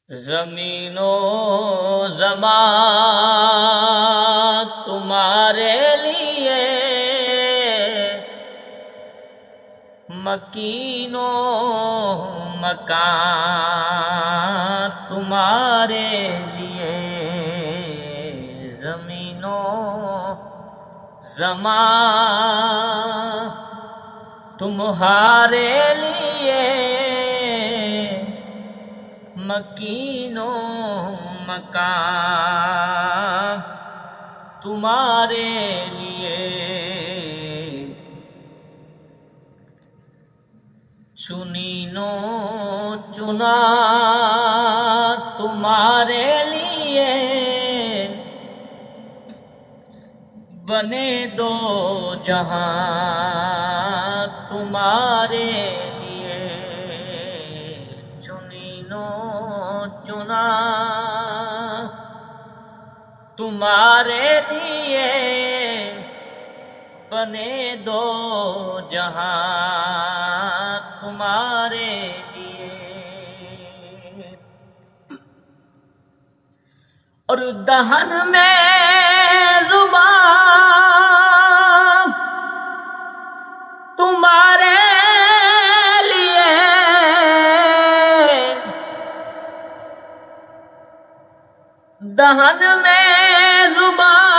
زمین و زمان تمہارے لیے، مکین و مکان تمہارے لیے، زمین و زمان تمہارے لیے، مکین و مکان تمہارے لیے، چنین و چنا تمہارے لیے، بنے دو جہاں تمہارے لیے، چنین و چنا تمہارے لیے، بنے دو جہاں تمہارے لیے، اور دہن میں زبان تمہارے لیے، دہن میں زبان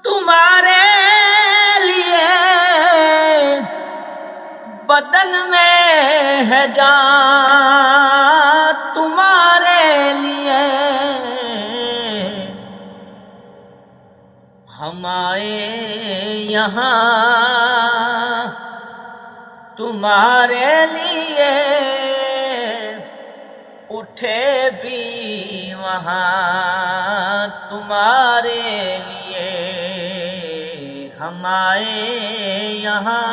تمہارے لیے، بدن میں ہے جان تمہارے لیے، ہم آئے یہاں تمہارے لیے، اٹھے بھی وہاں تمہارے لیے، ہم آئے یہاں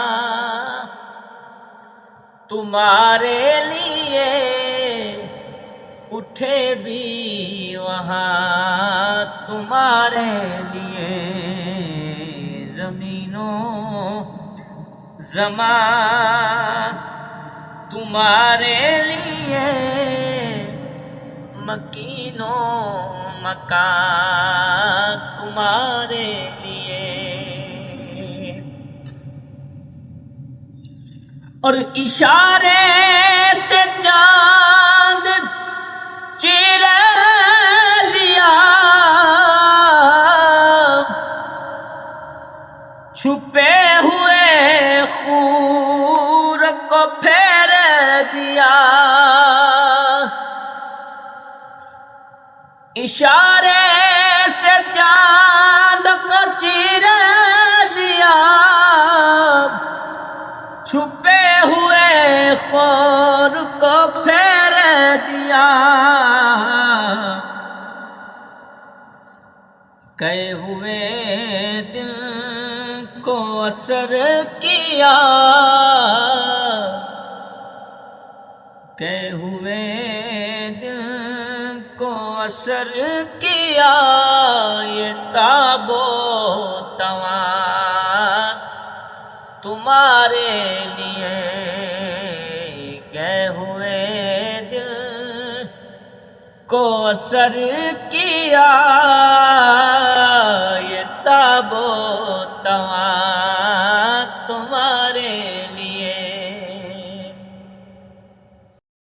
تمہارے لیے، اٹھے بھی وہاں تمہارے لیے، زمین و زمان تمہارے لیے، مکین و مکان تمہارے لیے، اور اشارے سے چاند چیر دیا، چھپے ہوئے خور کو پھیر دیا، اشارے سے چاند کو چیر دیا، چھپے ہوئے خور کو پھیر دیا، کئے ہوئے دل کو اثر کیا، کئے ہوئے دل کو اثر کیا، یہ تاب و تواں تمہارے لیے، گئے ہوئے دل کو اثر کیا۔